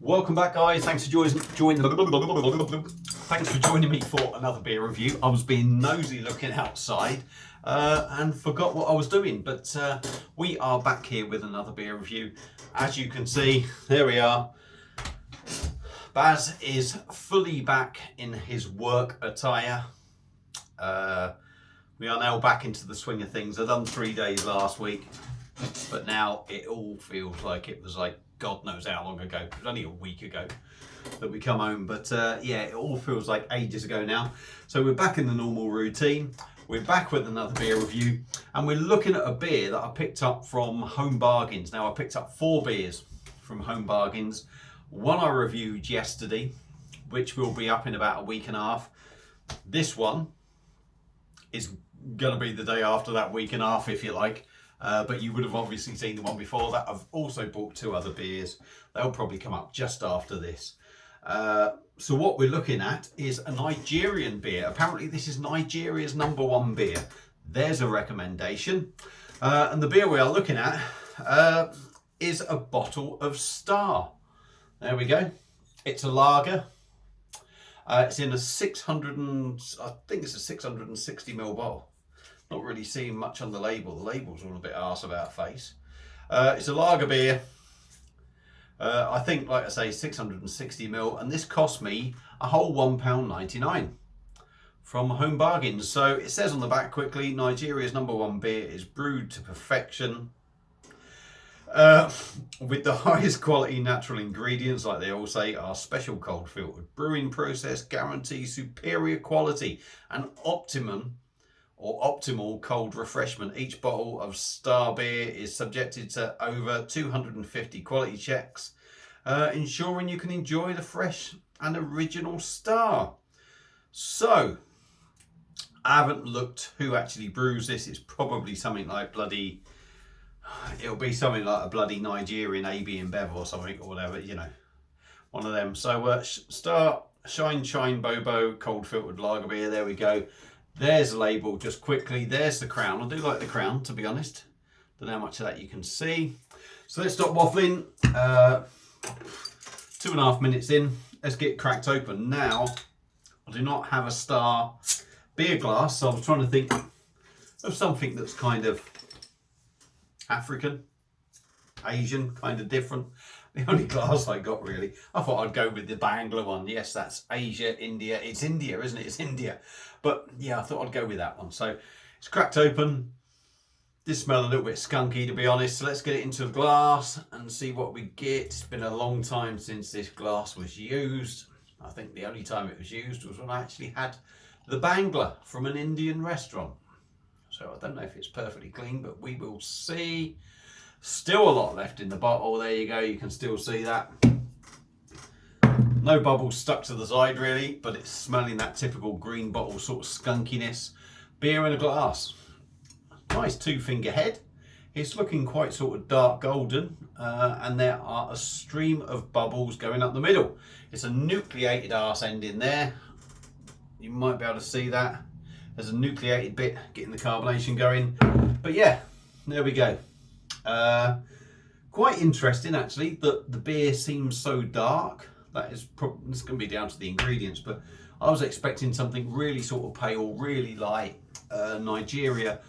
Welcome back, guys. Thanks for joining. Thanks for joining me for another beer review. I was being nosy looking outside and forgot what I was doing, but we are back here with another beer review. As you can see, there we are. Baz is fully back in his work attire. We are now back into the swing of things. I've done 3 days last week, but now it all feels like it was like God knows how long ago. It was only a week ago that we come home, but yeah, it all feels like ages ago now. So we're back in the normal routine. We're back with another beer review, and we're looking at a beer that I picked up from Home Bargains. Now, I picked up 4 beers from Home Bargains. One I reviewed yesterday, which will be up in about a week and a half. This one is going to be the day after that week and a half, if you like. But you would have obviously seen the one before that. I've also bought 2 other beers. They'll probably come up just after this. So what we're looking at is a Nigerian beer. Apparently this is Nigeria's #1 beer. There's a recommendation. And the beer we are looking at is a bottle of Star. There we go. It's a lager. It's in a 660ml bottle. Not really seeing much on the label. The label's all a bit arse about face. It's a lager beer. I think, like I say, 660ml, and this cost me a whole £1.99 from Home Bargains. So it says on the back quickly, Nigeria's #1 beer is brewed to perfection. With the highest quality natural ingredients, like they all say, our special cold filtered brewing process guarantees superior quality and optimal cold refreshment. Each bottle of Star beer is subjected to over 250 quality checks, ensuring you can enjoy the fresh and original Star. So, I haven't looked who actually brews this. It's probably something like it'll be something like a bloody Nigerian AB and Bev or something, or whatever, you know, one of them. So, Star Shine Bobo cold filtered lager beer. There we go. There's the label just quickly. There's the crown. I do like the crown, to be honest. Don't know how much of that you can see. So let's stop waffling. 2.5 minutes in. Let's get cracked open. Now, I do not have a Star beer glass, so I was trying to think of something that's kind of African, Asian, kind of different. The only glass I got, really. I thought I'd go with the Bangla one. Yes, that's Asia, India. It's India, isn't it? It's India. But yeah, I thought I'd go with that one. So it's cracked open. This smells a little bit skunky, to be honest. So let's get it into a glass and see what we get. It's been a long time since this glass was used. I think the only time it was used was when I actually had the Bangla from an Indian restaurant. So I don't know if it's perfectly clean, but we will see. Still a lot left in the bottle. There you go. You can still see that. No bubbles stuck to the side, really, but it's smelling that typical green bottle sort of skunkiness. Beer in a glass. Nice 2-finger head. It's looking quite sort of dark golden, and there are a stream of bubbles going up the middle. It's a nucleated arse end in there. You might be able to see that. There's a nucleated bit getting the carbonation going. But yeah, there we go. Quite interesting, actually, that the beer seems so dark. That is probably, it's going to be down to the ingredients, but I was expecting something really sort of pale, really light. Nigeria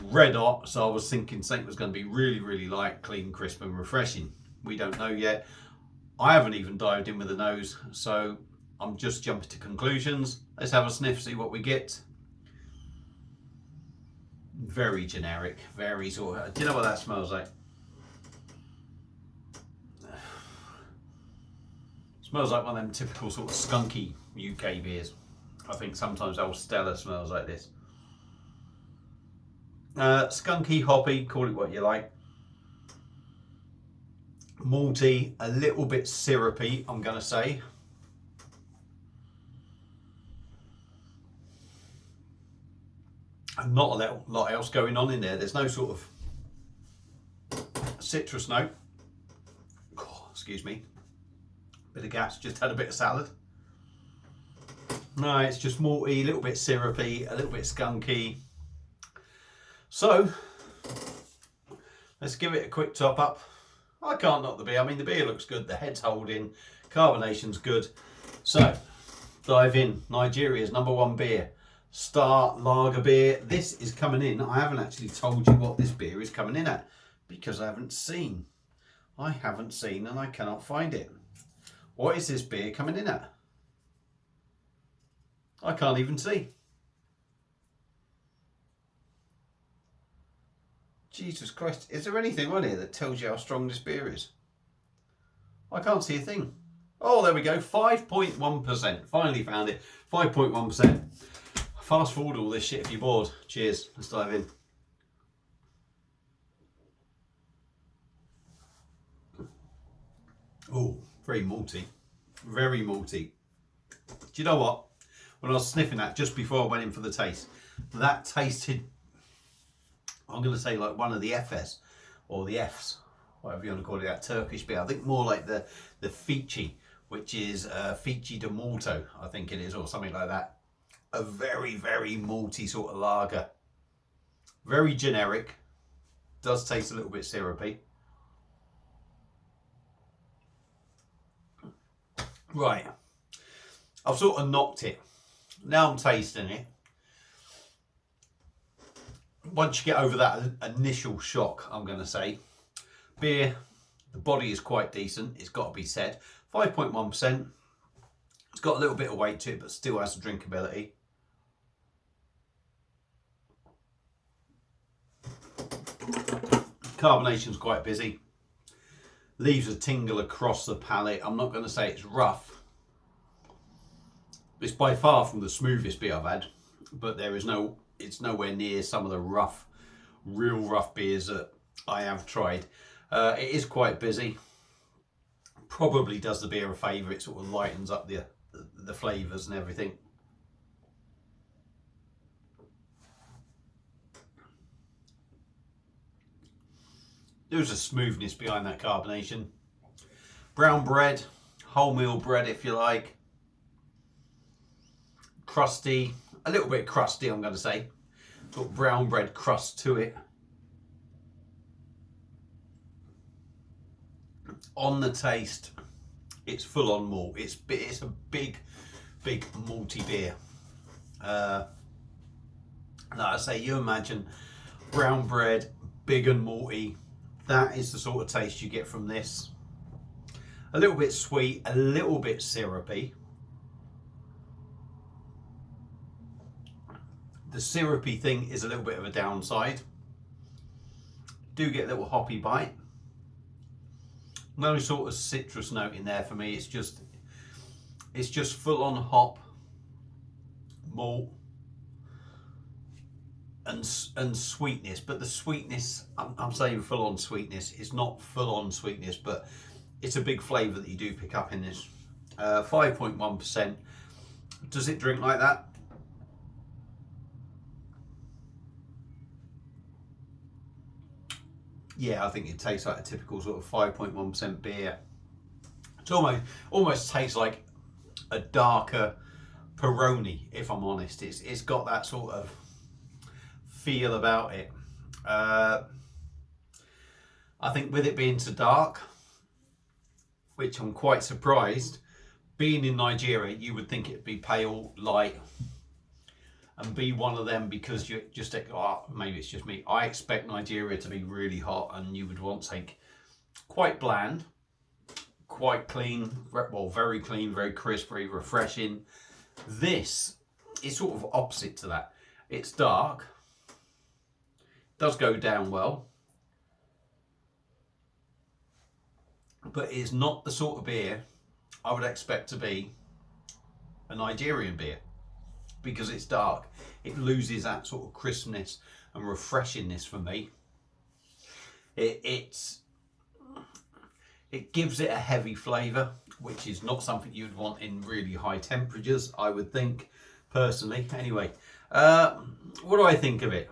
red hot, so I was thinking something was going to be really, really light, clean, crisp and refreshing. We don't know yet. I haven't even dived in with the nose, so I'm just jumping to conclusions. Let's have a sniff, see what we get. Very generic, very sort of, do you know what that smells like? Smells like one of them typical sort of skunky UK beers. I think sometimes Old Stella smells like this. Skunky, hoppy, call it what you like. Malty, a little bit syrupy, I'm going to say. And not a lot else going on in there. There's no sort of citrus note. Oh, excuse me. Bit of gas, just had a bit of salad. No, it's just malty, a little bit syrupy, a little bit skunky. So, let's give it a quick top up. I can't knock the beer. I mean, the beer looks good. The head's holding. Carbonation's good. So, dive in. Nigeria's #1 beer. Star Lager beer. This is coming in. I haven't actually told you what this beer is coming in at because I haven't seen. And I cannot find it. What is this beer coming in at? I can't even see. Jesus Christ, is there anything on here that tells you how strong this beer is? I can't see a thing. Oh, there we go, 5.1%. Finally found it, 5.1%. Fast forward all this shit if you're bored. Cheers, let's dive in. Oh, very malty. Very malty. Do you know what? When I was sniffing that just before I went in for the taste, that tasted, I'm going to say like one of the FS or the Fs, whatever you want to call it, that Turkish beer. I think more like the Fici, which is Fici de Malto, I think it is, or something like that. A very, very malty sort of lager. Very generic. Does taste a little bit syrupy. Right. I've sort of knocked it. Now I'm tasting it. Once you get over that initial shock, I'm going to say, beer, the body is quite decent, it's got to be said. 5.1%. It's got a little bit of weight to it, but still has some drinkability. Carbonation's quite busy. Leaves a tingle across the palate. I'm not going to say it's rough. It's by far from the smoothest beer I've had, but it's nowhere near some of the real rough beers that I have tried. It is quite busy. Probably does the beer a favour. It sort of lightens up the flavours and everything. There's a smoothness behind that carbonation. Brown bread, wholemeal bread if you like. Crusty, a little bit crusty I'm going to say. Got brown bread crust to it. On the taste, it's full on malt. It's a big malty beer. Like I say, you imagine brown bread, big and malty. That is the sort of taste you get from this. A little bit sweet, a little bit syrupy. The syrupy thing is a little bit of a downside. Do get a little hoppy bite. No sort of citrus note in there for me. It's just full on hop, malt, and sweetness. But the sweetness, I'm saying full on sweetness. It's not full on sweetness, but it's a big flavour that you do pick up in this. 5.1%. Does it drink like that? Yeah, I think it tastes like a typical sort of 5.1% beer. It almost tastes like a darker Peroni, if I'm honest. It's got that sort of feel about it. I think with it being so dark, which I'm quite surprised, being in Nigeria, you would think it'd be pale, light, and be one of them, because you just think, oh, maybe it's just me. I expect Nigeria to be really hot, and you would want something quite bland, quite clean, well, very clean, very crisp, very refreshing. This is sort of opposite to that. It's dark, does go down well, but it's not the sort of beer I would expect to be a Nigerian beer. Because it's dark, it loses that sort of crispness and refreshingness for me. It gives it a heavy flavour, which is not something you'd want in really high temperatures, I would think, personally. Anyway, what do I think of it?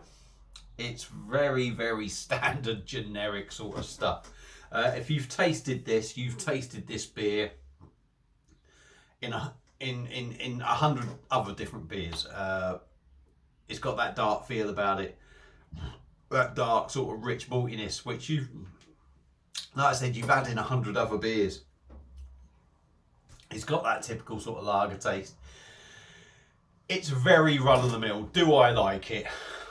It's very, very standard, generic sort of stuff. If you've tasted this, you've tasted this beer in 100 other different beers. It's got that dark feel about it, that dark sort of rich maltiness, which Like I said, you've had in 100 other beers. It's got that typical sort of lager taste. It's very run of the mill. Do I like it?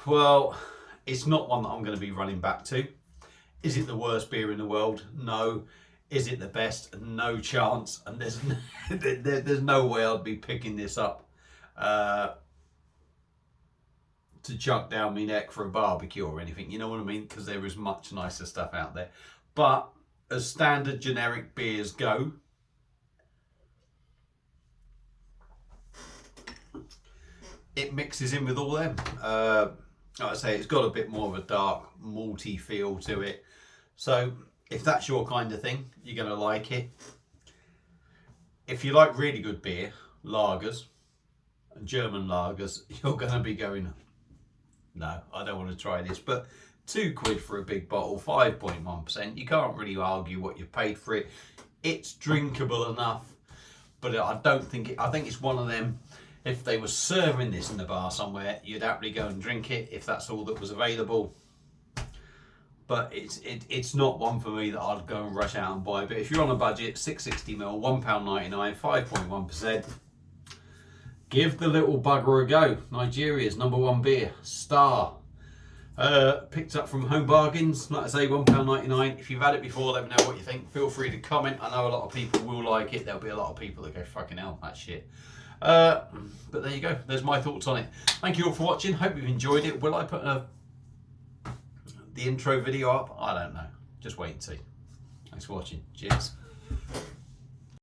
Well, it's not one that I'm going to be running back to. Is it the worst beer in the world? No. Is it the best? No chance. And there's no way I'd be picking this up to chuck down my neck for a barbecue or anything. You know what I mean? Because there is much nicer stuff out there. But as standard generic beers go, it mixes in with all them. Like I say, it's got a bit more of a dark, malty feel to it. So if that's your kind of thing, you're going to like it. If you like really good beer, lagers, and German lagers, you're going to be going, no, I don't want to try this. But £2 for a big bottle, 5.1%. You can't really argue what you paid for it. It's drinkable enough, but I don't think it. I think it's one of them. If they were serving this in the bar somewhere, you'd happily go and drink it if that's all that was available. But it's not one for me that I'd go and rush out and buy. But if you're on a budget, 660ml, £1.99, 5.1%. Give the little bugger a go. Nigeria's #1 beer, Star. Picked up from Home Bargains, like I say, £1.99. If you've had it before, let me know what you think. Feel free to comment. I know a lot of people will like it. There'll be a lot of people that go, fucking hell, that shit. But there you go. There's my thoughts on it. Thank you all for watching. Hope you've enjoyed it. Will I put the intro video up? I don't know. Just wait and see. Thanks for watching. Cheers.